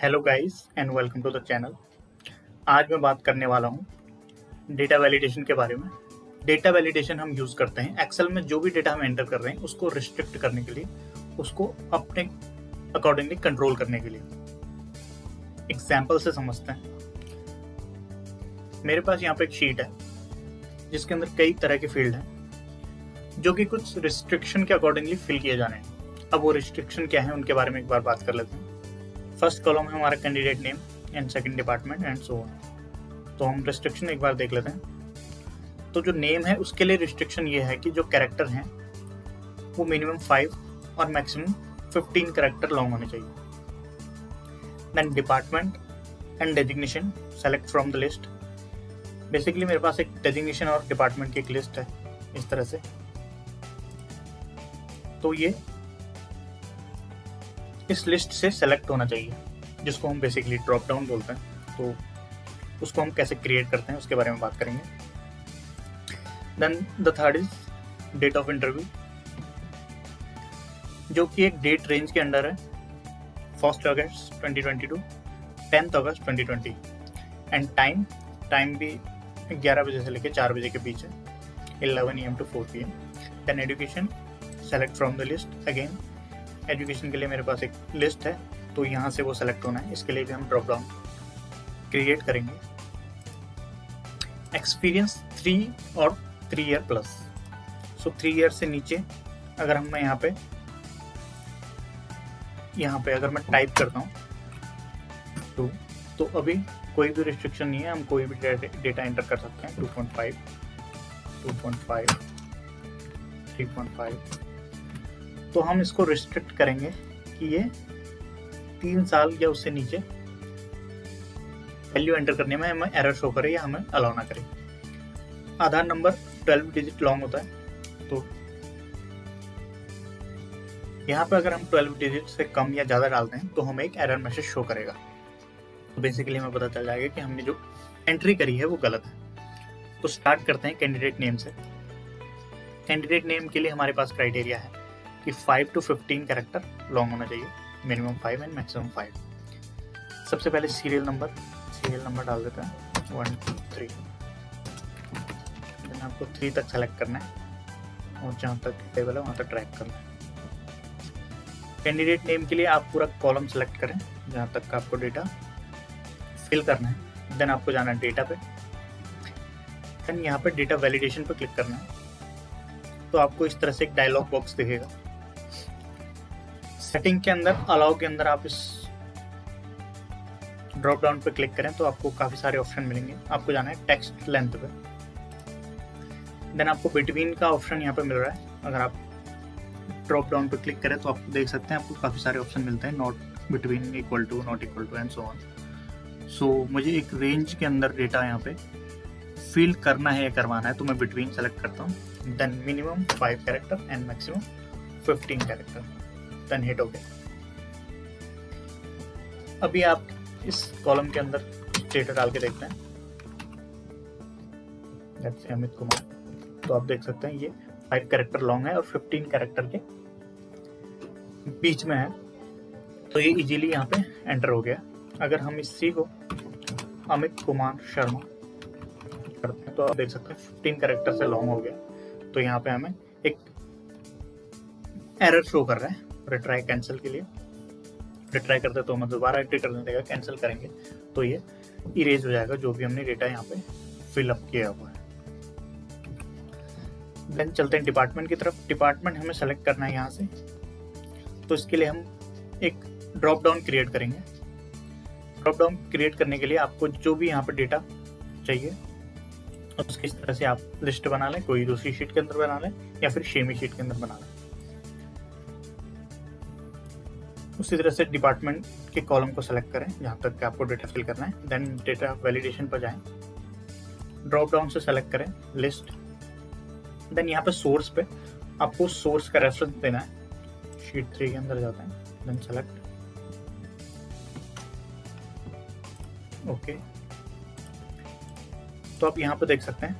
Hello guys and welcome to the channel. आज मैं बात करने वाला हूँ डेटा वैलिडेशन के बारे में। डेटा वैलिडेशन हम यूज़ करते हैं एक्सेल में जो भी डेटा हम एंटर कर रहे हैं उसको रिस्ट्रिक्ट करने के लिए, उसको अपने अकॉर्डिंगली कंट्रोल करने के लिए। एग्जाम्पल से समझते हैं। मेरे पास यहाँ पे एक शीट है जिसके अंदर कई तरह के फील्ड हैं जो कि कुछ रिस्ट्रिक्शन के अकॉर्डिंगली फिल किए जाने हैं। अब वो रिस्ट्रिक्शन क्या है उनके बारे में एक बार बात कर लेते हैं। फर्स्ट कॉलम है हमारा candidate name and second department and so on. तो हम रिस्ट्रिक्शन एक बार देख लेते हैं। तो जो नेम है उसके लिए रिस्ट्रिक्शन ये है कि जो कैरेक्टर हैं वो मिनिमम 5 और मैक्सिमम 15 कैरेक्टर लॉन्ग होने चाहिए। Then department and designation select from the list. Basically मेरे पास एक डेजिग्नेशन और डिपार्टमेंट की एक लिस्ट है इस तरह से। तो ये इस लिस्ट से सेलेक्ट होना चाहिए, जिसको हम बेसिकली ड्रॉप डाउन बोलते हैं। तो उसको हम कैसे क्रिएट करते हैं उसके बारे में बात करेंगे। Then the third is date of interview, जो कि एक डेट रेंज के अंडर है। 1 अगस्त 2022 10 अगस्त 2020 एंड टाइम भी 11 बजे से लेकर 4 बजे के बीच है, 11 AM to 4 PM। Then education select from the list. Again education के लिए मेरे पास एक लिस्ट है तो यहाँ से वो सेलेक्ट होना है, इसके लिए भी हम ड्रॉप डाउन क्रिएट करेंगे। एक्सपीरियंस 3 और 3 ईयर प्लस। सो 3 ईयर से नीचे अगर हम यहाँ पे अगर मैं टाइप करता हूँ तो अभी कोई भी रिस्ट्रिक्शन नहीं है, हम कोई भी डेटा एंटर कर सकते हैं। 2.5 2.5 3.5। तो हम इसको रिस्ट्रिक्ट करेंगे कि ये 3 साल या उससे नीचे वैल्यू एंटर करने में हमें एरर शो करे या हमें अलाउ ना करे। आधार नंबर 12 डिजिट लॉन्ग होता है, तो यहाँ पे अगर हम 12 डिजिट से कम या ज़्यादा डालते हैं तो हमें एक एरर मैसेज शो करेगा। तो बेसिकली हमें पता चल जाएगा कि हमने जो एंट्री करी है वो गलत है। तो स्टार्ट करते हैं कैंडिडेट नेम से। कैंडिडेट नेम के लिए हमारे पास क्राइटेरिया है कि 5 to 15 कैरेक्टर लॉन्ग होना चाहिए, मिनिमम 5 एंड मैक्सिमम 5। सबसे पहले सीरियल नंबर डाल देते हैं 1 2 3। देन आपको 3 तक सेलेक्ट करना है और जहाँ तक टेबल है वहाँ तक ड्रैग करना है। कैंडिडेट नेम के लिए आप पूरा कॉलम सेलेक्ट करें जहाँ तक आपको डेटा फिल करना है। देन आपको जाना है डेटा पे। देन यहाँ पे डेटा वैलिडेशन पे क्लिक करना है। तो आपको इस तरह से एक डायलॉग बॉक्स दिखेगा। सेटिंग के अंदर अलाउ के अंदर आप इस ड्रॉप डाउन पे क्लिक करें तो आपको काफी सारे ऑप्शन मिलेंगे। आपको जाना है टेक्स्ट लेंथ पे। देन आपको बिटवीन का ऑप्शन यहाँ पे मिल रहा है। अगर आप ड्रॉप डाउन पे क्लिक करें तो आप देख सकते हैं आपको काफी सारे ऑप्शन मिलते हैं, not between, equal to, not equal to and so on. So मुझे एक रेंज के अंदर डेटा यहाँ पे फिल करना है या करवाना है तो मैं बिटवीन सेलेक्ट करता हूँ। Then minimum 5 character and maximum 15 character. Then hit okay. अभी आप इस कॉलम के अंदर डेटा डाल के देखते हैं। Let's say Amit Kumar. तो आप देख सकते हैं ये 5 कैरेक्टर लॉन्ग है और 15 कैरेक्टर के बीच में है, तो ये इजीली यहाँ पे एंटर हो गया। अगर हम इसी को अमित कुमार शर्मा करते हैं तो आप देख सकते हैं 15 कैरेक्टर से लॉन्ग हो गया। तो यहाँ पे हमें एक एरर शो कर रहा है रिट्राई कैंसिल के लिए। रिट्राई करते तो हमें दोबारा एंट्री करने देगा। कैंसिल करेंगे तो ये इरेज हो जाएगा जो भी हमने डेटा यहाँ पे फिलअप किया हुआ है। देन चलते हैं डिपार्टमेंट की तरफ। डिपार्टमेंट हमें सेलेक्ट करना है यहाँ से, तो इसके लिए हम एक ड्रॉप डाउन क्रिएट करेंगे। ड्रॉप डाउन क्रिएट करने के लिए आपको जो भी यहाँ पे डेटा चाहिए उसकी इस तरह से आप लिस्ट बना लें, कोई दूसरी शीट के अंदर बना लें या फिर शेमी शीट के अंदर बना लें। उसी तरह से डिपार्टमेंट के कॉलम को सेलेक्ट करें जहाँ तक कि आपको डेटा फिल करना है। देन डेटा वैलिडेशन पर जाएं, ड्रॉप डाउन से सेलेक्ट करें लिस्ट। देन यहाँ पे सोर्स पे आपको सोर्स का रेफरेंस देना है। शीट 3 के अंदर जाते हैं, देन सेलेक्ट ओके। तो आप यहाँ पे देख सकते हैं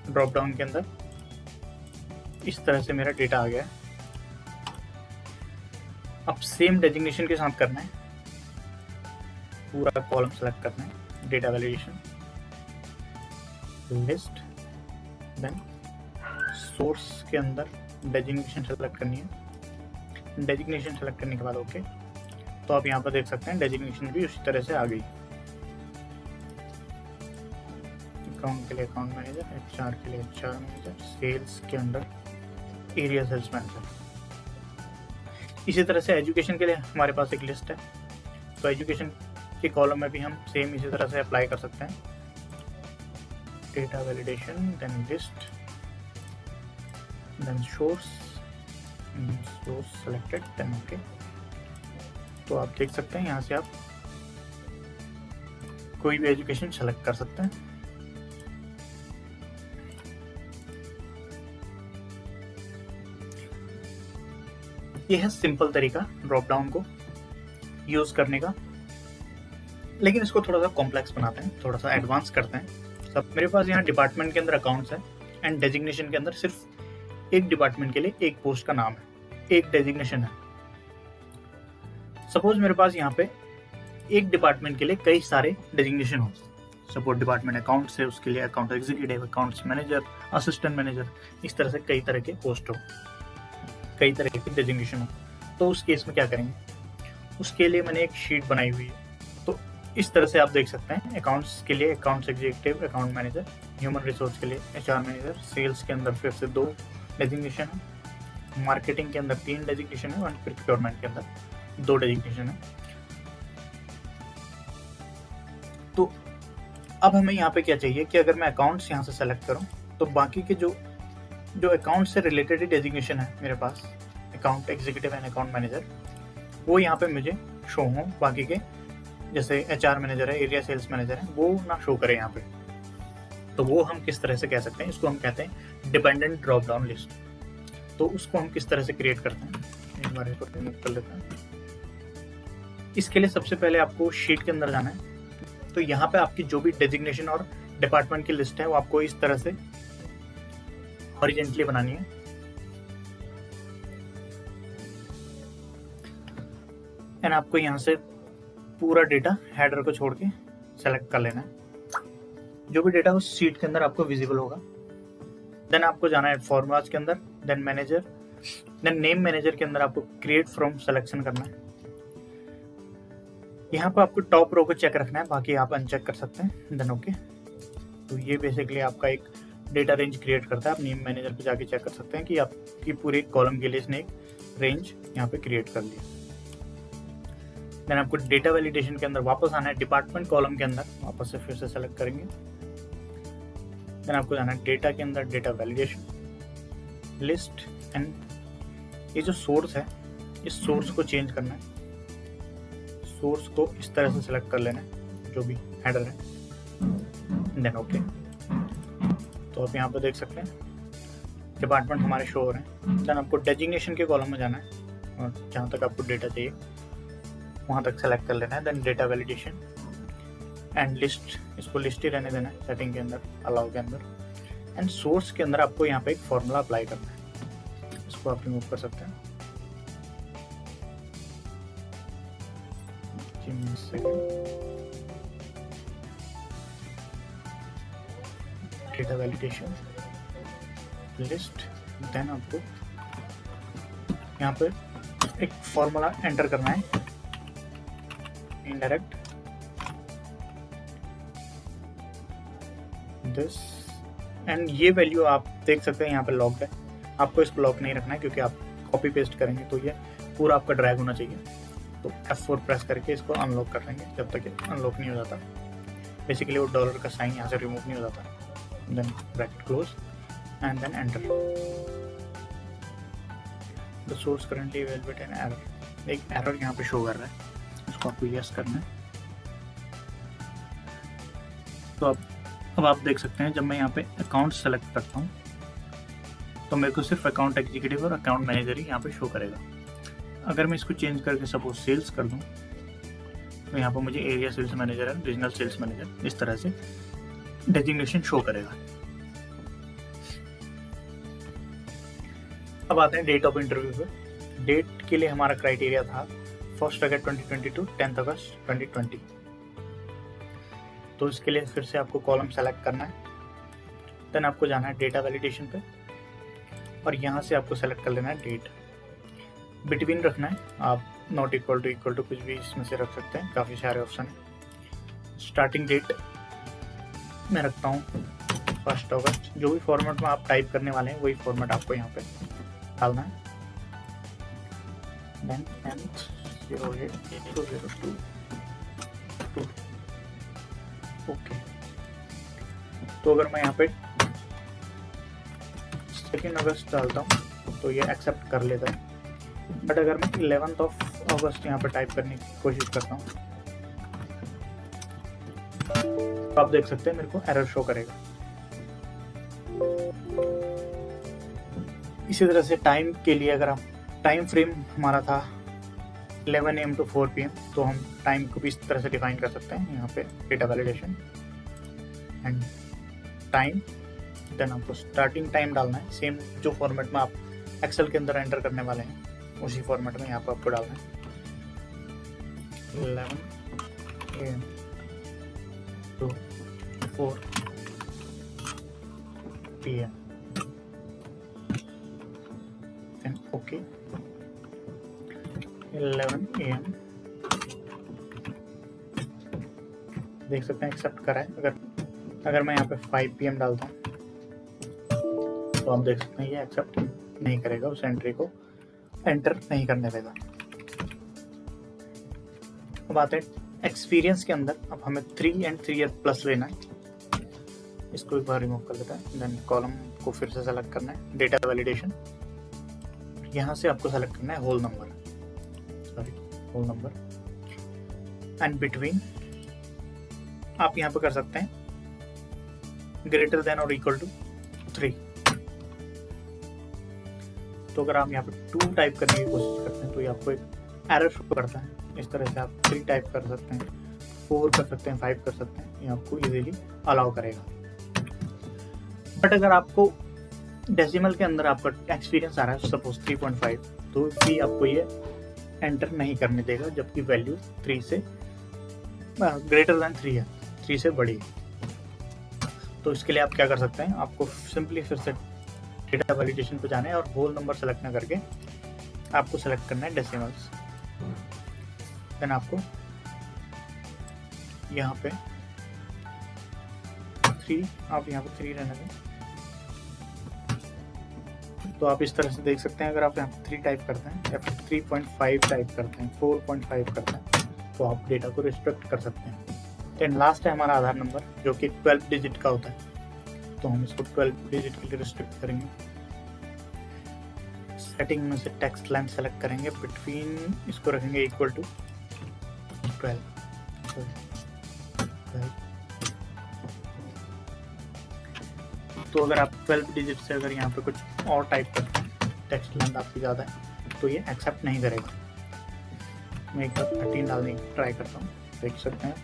ड्रॉप डाउन के अंदर इस तरह से मेरा डेटा आ गया है। अब सेम डेजिग्नेशन के साथ करना है। पूरा कॉलम सेलेक्ट करना है, data validation, list, then source के अंदर डेजिग्नेशन सेलेक्ट करनी है। डेजिग्नेशन सेलेक्ट करने के बाद ओके, तो आप यहाँ पर देख सकते हैं डेजिग्नेशन भी उसी तरह से आ गई। अकाउंट के लिए अकाउंट मैनेजर, HR के लिए HR मैनेजर, सेल्स के अंदर एरिया सेल्स मैनेजर। इसी तरह से एजुकेशन के लिए हमारे पास एक लिस्ट है, तो एजुकेशन के कॉलम में भी हम सेम इसी तरह से अप्लाई कर सकते हैं। Data validation, then list, then source selected, then okay. तो आप देख सकते हैं यहाँ से आप कोई भी एजुकेशन सेलेक्ट कर सकते हैं। यह है सिंपल तरीका ड्रॉप डाउन को यूज करने का, लेकिन इसको थोड़ा सा कॉम्प्लेक्स बनाते हैं, थोड़ा सा एडवांस करते हैं। सब मेरे पास यहाँ डिपार्टमेंट के अंदर अकाउंट्स है एंड डेजिग्नेशन के अंदर सिर्फ एक डिपार्टमेंट के लिए एक पोस्ट का नाम है, एक डेजिग्नेशन है। सपोज मेरे पास यहाँ पे एक डिपार्टमेंट के लिए कई सारे डेजिग्नेशन हो, सपोज डिपार्टमेंट अकाउंट्स है, उसके लिए account executive, accounts manager, assistant manager, इस तरह से कई तरह के पोस्ट हो, कई तरह की डेजिग्नेशन हो। तो उस केस में क्या करेंगे, उसके लिए मैंने एक शीट बनाई हुई है। तो इस तरह से आप देख सकते हैं अकाउंट्स के लिए accounts executive, account manager, human resource के लिए HR मैनेजर, सेल्स के अंदर फिर से 2 डेजिग्नेशन है, मार्केटिंग के अंदर 3 डेजिग्नेशन है और प्रोक्योरमेंट के अंदर 2 डेजिग्नेशन है। तो अब हमें यहाँ पे क्या चाहिए कि अगर मैं अकाउंट्स यहाँ से सेलेक्ट करूँ तो बाकी के जो अकाउंट से रिलेटेड डेजिग्नेशन है मेरे पास, account executive and account manager, वो यहाँ पे मुझे शो हो, बाकी के जैसे HR मैनेजर है, एरिया सेल्स मैनेजर है, वो ना शो करे यहाँ पे। तो वो हम किस तरह से कह सकते हैं, इसको हम कहते हैं डिपेंडेंट ड्रॉप डाउन लिस्ट। तो उसको हम किस तरह से क्रिएट करते हैं, एक बार इसको रिमूव कर लेते हैं। इसके लिए सबसे पहले आपको शीट के अंदर जाना है। तो यहाँ पे आपकी जो भी डेजिग्नेशन और डिपार्टमेंट की लिस्ट है वो आपको इस तरह से हॉरिजेंटली बनानी है। एंड आपको यहाँ से पूरा डेटा हेडर को छोड़ के सेलेक्ट कर लेना है, जो भी डेटा उस शीट के अंदर आपको विजिबल होगा। देन आपको जाना है फॉर्मूलाज के अंदर, then manager, then name manager के अंदर आपको क्रिएट फ्रॉम सिलेक्शन करना है। यहाँ पर आपको टॉप रो को चेक रखना है, बाकी आप अनचेक कर सकते हैं, देन ओके। तो ये बेसिकली आपका एक डेटा रेंज क्रिएट करता है। आप नेम मैनेजर पे जाके चेक कर सकते हैं कि आपकी पूरे कॉलम के लिए इसने एक रेंज यहाँ पे क्रिएट कर लिया। देन आपको डेटा वैलिडेशन के अंदर वापस आना है, डिपार्टमेंट कॉलम के अंदर वापस से फिर से सेलेक्ट करेंगे। देन आपको जाना है डेटा के अंदर, डेटा वैलिडेशन, लिस्ट, एंड ये जो सोर्स है इस सोर्स को चेंज करना है। सोर्स को इस तरह से सेलेक्ट कर लेना है, जो भी हेडर है, देन ओके। तो आप यहाँ पे देख सकते हैं डिपार्टमेंट हमारे शो हो रहे हैं। देन आपको डेजिग्नेशन के कॉलम में जाना है और जहाँ तक आपको डेटा चाहिए वहाँ तक सेलेक्ट कर लेना है। Then data validation and list, इसको लिस्ट ही रहने देना है सेटिंग के अंदर, अलाउ के अंदर। एंड सोर्स के अंदर आपको यहाँ पे एक फॉर्मूला अप्लाई करना है, इसको आप रिमूव कर सकते हैं। डेटा वैलिडेशन, लिस्ट, देन आपको यहाँ पे एक फॉर्मूला एंटर करना है, इनडायरेक्ट दिस, एंड ये वैल्यू आप देख सकते हैं यहाँ पे लॉक्ड है। आपको इसको लॉक नहीं रखना है क्योंकि आप कॉपी पेस्ट करेंगे तो ये पूरा आपका ड्रैग होना चाहिए। तो F4 प्रेस करके इसको अनलॉक कर लेंगे जब तक ये अनलॉक नहीं हो जाता। बेसिकली वो डॉलर का साइन यहाँ से रिमूव नहीं हो जाता। Then bracket close and then enter. The source currently available an error, एक एरर यहाँ पे शो कर रहा है, इसको आपको यस करना है। तो अब आप देख सकते हैं जब मैं यहाँ पे अकाउंट सेलेक्ट करता हूँ तो मेरे को सिर्फ अकाउंट एग्जीक्यूटिव और अकाउंट मैनेजर ही यहाँ पे शो करेगा। अगर मैं इसको चेंज करके सपोज सेल्स कर दूँ तो यहाँ पर मुझे एरिया सेल्स मैनेजर है, रीजनल सेल्स मैनेजर, इस तरह से डेजिग्नेशन शो करेगा। अब आते हैं डेट ऑफ इंटरव्यू पे। डेट के लिए हमारा क्राइटेरिया था 1 अगस्त 2020 टू 10 अगस्त 2020। तो इसके लिए फिर से आपको कॉलम सेलेक्ट करना है, देन आपको जाना है डेटा वैलिडेशन पे और यहाँ से आपको सेलेक्ट कर लेना है डेट। बिटवीन रखना है, आप नॉट इक्वल टू कुछ भी इसमें से रख सकते हैं, काफ़ी सारे ऑप्शन है। स्टार्टिंग डेट मैं रखता हूँ 1 अगस्त। जो भी फॉर्मेट में आप टाइप करने वाले हैं वही फॉर्मेट आपको यहाँ पे डालना है। Then 08/2022 okay. तो अगर मैं यहाँ पे 2 अगस्त डालता हूँ तो ये एक्सेप्ट कर लेता है, बट अगर मैं 11 अगस्त यहाँ पे टाइप करने की कोशिश करता हूँ तो आप देख सकते हैं मेरे को एरर शो करेगा। इसी तरह से टाइम के लिए अगर हम टाइम फ्रेम हमारा था 11 AM to 4 PM, तो हम टाइम को भी इस तरह से डिफाइन कर सकते हैं यहाँ पे data validation and time. Then आपको स्टार्टिंग टाइम डालना है, सेम जो फॉर्मेट में आप एक्सेल के अंदर एंटर करने वाले हैं उसी फॉर्मेट में यहाँ पर आपको डालना है 11 AM to 4 PM then okay 11 AM। देख सकते हैं एक्सेप्ट करा है। अगर मैं यहाँ पे 5 PM डालता हूँ तो आप देख सकते हैं ये एक्सेप्ट नहीं करेगा, उस एंट्री को एंटर नहीं करने देगा। अब आते हैं एक्सपीरियंस के अंदर। अब हमें 3 and 3 year प्लस लेना है, इसको एक बार रिमूव कर लेता है। देन कॉलम को फिर से सेलेक्ट करना है, डेटा वैलिडेशन, यहाँ से आपको सेलेक्ट करना है होल नंबर एंड बिटवीन आप यहाँ पे कर सकते हैं ग्रेटर देन और इक्वल टू 3। तो अगर आप यहाँ पे 2 टाइप करने की कोशिश करते हैं तो ये आपको एक एरर शो करता है। इस तरह से आप 3 टाइप कर सकते हैं, 4 कर सकते हैं, 5 कर सकते हैं, ये आपको इजीली अलाउ करेगा। बट अगर आपको डेसिमल के अंदर आपका एक्सपीरियंस आ रहा है सपोज 3.5, तो भी आपको ये एंटर नहीं करने देगा, जबकि वैल्यू 3 से ग्रेटर देन 3 है, 3 से बड़ी है। तो इसके लिए आप क्या कर सकते हैं, आपको सिंपली फिर से डेटा वैलिडेशन पे जाना है और होल नंबर सेलेक्ट ना करके आपको सेलेक्ट करना है डेसिमल्स। देन आपको यहाँ पे 3, आप यहाँ पे 3 रहने दें। तो आप इस तरह से देख सकते हैं, अगर आप यहाँ पे 3 टाइप करते हैं या फिर 3.5 टाइप करते हैं, 4.5 करते हैं, तो आप डेटा को रिस्ट्रिक्ट कर सकते हैं। देन लास्ट है हमारा आधार नंबर, जो कि 12 डिजिट का होता है, तो हम इसको 12 डिजिट के लिए रिस्ट्रिक्ट करेंगे। सेटिंग में से टेक्स्ट लेंथ सेलेक्ट करेंगे, बिटवीन इसको रखेंगे इक्वल टू 12। तो अगर आप 12 डिजिट से अगर यहाँ पे कुछ और टाइप करते हैं, टेक्स्ट लेंथ आपकी ज़्यादा है, तो ये एक्सेप्ट नहीं करेगा। मैं एक बार 13 डालने की ट्राई करता हूँ, देख सकते हैं।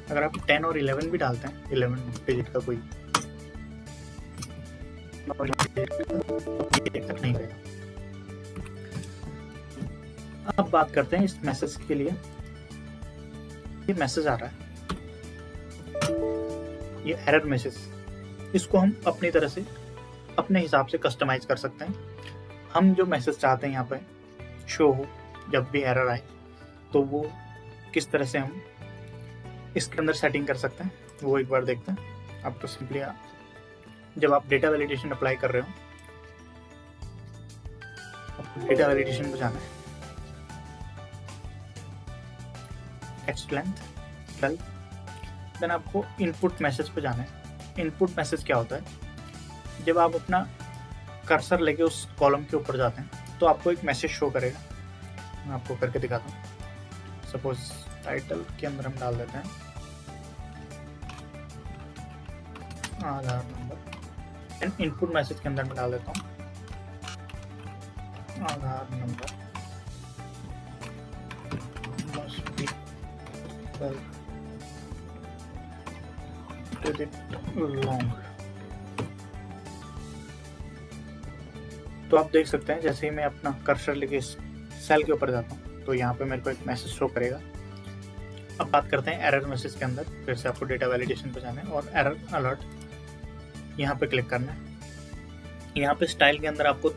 अगर आप 10 और 11 भी डालते हैं, 11 डिजिट का कोई एक्सेप्ट नहीं करेगा। अब बात करते हैं इस मैसेज के लिए। ये मैसेज आ रहा है, ये एरर मैसेज, इसको हम अपनी तरह से अपने हिसाब से कस्टमाइज कर सकते हैं। हम जो मैसेज चाहते हैं यहाँ पे शो हो जब भी एरर आए, तो वो किस तरह से हम इसके अंदर सेटिंग कर सकते हैं वो एक बार देखते हैं। आपको सिंपली जब आप डेटा वैलिडेशन अप्लाई कर रहे हो, आपको डेटा वैलिडेशन पे जाना है, टेक्स्ट लेंथ 12, देन आपको इनपुट मैसेज पे जाना है। इनपुट मैसेज क्या होता है, जब आप अपना कर्सर लेके उस कॉलम के ऊपर जाते हैं तो आपको एक मैसेज शो करेगा। मैं आपको करके दिखाता हूँ। सपोज टाइटल के अंदर हम डाल देते हैं आधार नंबर, एंड इनपुट मैसेज के अंदर मैं डाल देता हूँ आधार number must be 12 digit long। तो आप देख सकते हैं जैसे ही मैं अपना कर्सर लेके इस सेल के ऊपर जाता हूँ तो यहाँ पे मेरे को एक मैसेज शो करेगा अब बात करते हैं एरर मैसेज के अंदर। फिर से आपको डेटा वैलिडेशन पे जाना है और एरर अलर्ट यहाँ पे क्लिक करना है। यहाँ पे स्टाइल के अंदर आपको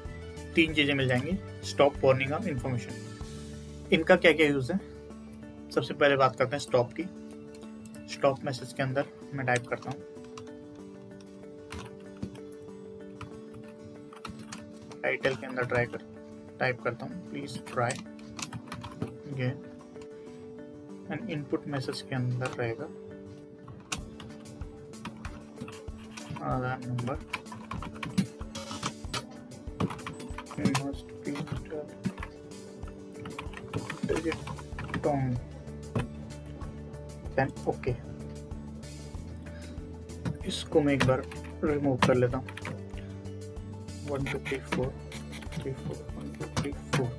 3 चीजें मिल जाएंगी, स्टॉप, वार्निंग और इन्फॉर्मेशन। इनका क्या क्या यूज है, सबसे पहले बात करते हैं स्टॉप की। स्टॉप मैसेज के अंदर मैं टाइप करता हूँ, टाइटल के अंदर टाइप करता हूँ please try again. And input message के अंदर रहेगा आधार number must be digit tone, then okay। इसको मैं एक बार रिमूव कर लेता हूँ। 1 2 3 4 3 4 1 2 3 4।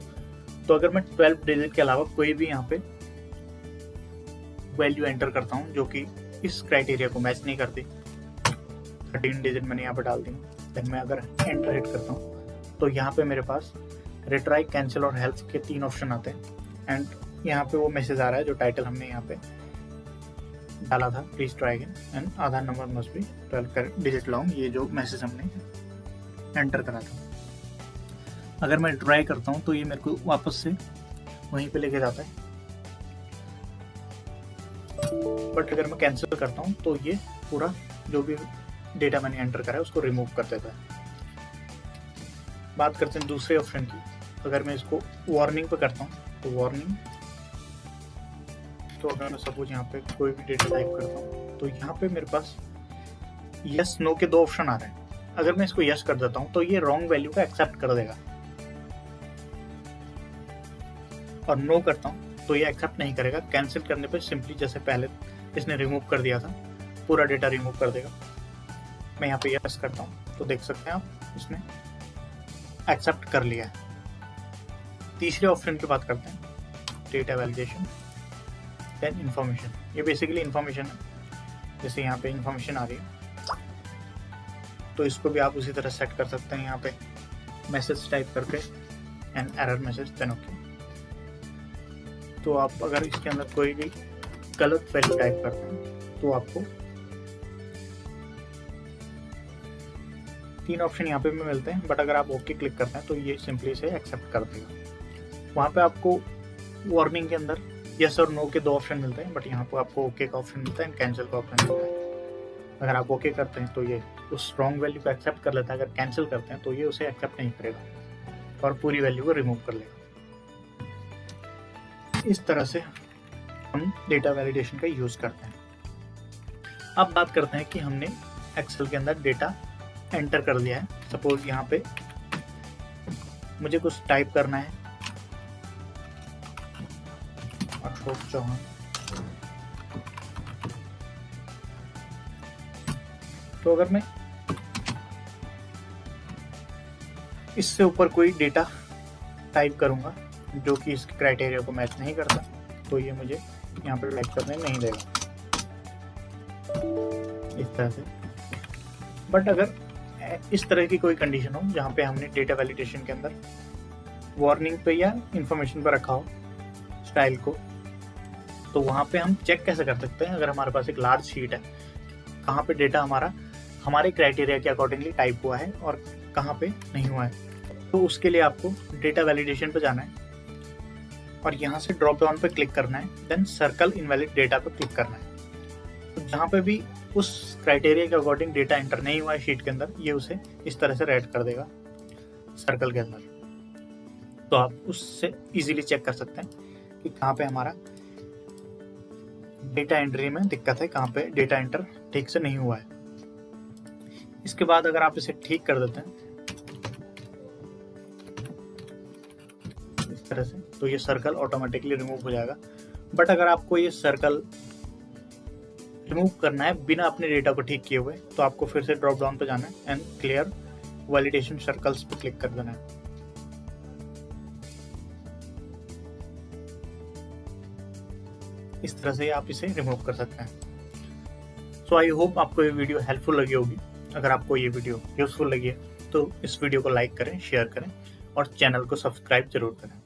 तो अगर मैं 12 डिजिट के अलावा कोई भी यहाँ पे वैल्यू एंटर करता हूँ जो कि इस क्राइटेरिया को मैच नहीं करती, 13 डिजिट मैंने यहाँ पे डाल दी, देन मैं अगर एंटर हिट करता हूँ तो यहाँ पे मेरे पास रिट्राई, कैंसिल और हेल्प के 3 ऑप्शन आते हैं। एंड यहाँ पे वो मैसेज आ रहा है जो टाइटल हमने यहाँ पे डाला था, please try again and Aadhaar number must be 12 digit long, ये जो मैसेज हमने एंटर करा था। अगर मैं ट्राई करता हूँ तो ये मेरे को वापस से वहीं पे लेके जाता है, बट अगर मैं कैंसिल करता हूँ तो ये पूरा जो भी डेटा मैंने एंटर करा है उसको रिमूव कर देता है। बात करते हैं दूसरे ऑप्शन की। अगर मैं इसको वार्निंग पे करता हूँ तो वार्निंग, तो अगर मैं सपोज यहाँ पे कोई भी डेटा टाइप करता हूँ तो यहाँ पे मेरे पास यस नो के 2 ऑप्शन आ रहे हैं। अगर मैं इसको यस कर देता हूँ तो ये रॉन्ग वैल्यू का एक्सेप्ट कर देगा, और नो करता हूँ तो ये एक्सेप्ट नहीं करेगा। कैंसिल करने पे सिंपली जैसे पहले इसने रिमूव कर दिया था, पूरा डेटा रिमूव कर देगा। मैं यहाँ पे यस करता हूँ तो देख सकते हैं आप इसने एक्सेप्ट कर लिया है। तीसरे ऑप्शन की बात करते हैं, डेटा वैलिडेशन देन इन्फॉर्मेशन। ये बेसिकली इन्फॉर्मेशन है, जैसे यहाँ पे इन्फॉर्मेशन आ रही है तो इसको भी आप उसी तरह सेट कर सकते हैं। यहाँ पे मैसेज टाइप करके and error message then okay. तो आप अगर इसके अंदर कोई भी गलत वैल्यू टाइप करते हैं तो आपको 3 ऑप्शन यहाँ पे भी मिलते हैं, बट अगर आप ओके क्लिक करते हैं तो ये सिंपली से एक्सेप्ट कर देगा। वहाँ पे आपको वार्निंग के अंदर यस और नो के 2 ऑप्शन मिलते हैं, बट यहाँ पे आपको ओके का ऑप्शन मिलता है एंड कैंसिल का ऑप्शन मिलता है। अगर आप ओके करते हैं तो ये उस रॉन्ग वैल्यू को एक्सेप्ट कर लेता है, अगर कैंसिल करते हैं तो ये उसे एक्सेप्ट नहीं करेगा और पूरी वैल्यू को रिमूव कर लेगा। इस तरह से हम डेटा वैलिडेशन का यूज करते हैं। अब बात करते हैं कि हमने एक्सेल के अंदर डेटा एंटर कर दिया है। सपोज यहाँ पे मुझे कुछ टाइप करना है, अशोक चौहान, तो अगर मैं इससे ऊपर कोई डेटा टाइप करूंगा जो कि इस क्राइटेरिया को मैच नहीं करता तो ये मुझे यहाँ पे टाइप करने नहीं देगा, इस तरह से। बट अगर इस तरह की कोई कंडीशन हो जहाँ पे हमने डेटा वैलिडेशन के अंदर वार्निंग पे या इंफॉर्मेशन पे रखा हो स्टाइल को, तो वहाँ पे हम चेक कैसे कर सकते हैं अगर हमारे पास एक लार्ज शीट है, कहाँ पे डेटा हमारा हमारे क्राइटेरिया के अकॉर्डिंगली टाइप हुआ है और कहाँ पे नहीं हुआ है। तो उसके लिए आपको डेटा वैलिडेशन पे जाना है और यहाँ से ड्रॉप डाउन पे क्लिक करना है, देन सर्कल इनवैलिड डेटा पे क्लिक करना है। तो जहाँ पे भी उस क्राइटेरिया के अकॉर्डिंग डेटा एंटर नहीं हुआ है शीट के अंदर, ये उसे इस तरह से रेड कर देगा सर्कल के अंदर। तो आप उससे इजीली चेक कर सकते हैं कि कहाँ पे हमारा डेटा एंट्री में दिक्कत है, कहाँ पे डेटा एंटर ठीक से नहीं हुआ है। इसके बाद अगर आप इसे ठीक कर देते हैं इस तरह से, तो ये सर्कल ऑटोमेटिकली रिमूव हो जाएगा। बट अगर आपको ये सर्कल रिमूव करना है बिना अपने डेटा को ठीक किए हुए, तो आपको फिर से ड्रॉप डाउन पे जाना है एंड क्लियर वैलिडेशन सर्कल्स पे क्लिक कर देना है। इस तरह से आप इसे रिमूव कर सकते हैं। सो आई होप आपको ये वीडियो हेल्पफुल लगी होगी। अगर आपको ये वीडियो यूजफुल लगी है तो इस वीडियो को लाइक करें, शेयर करें और चैनल को सब्सक्राइब जरूर करें।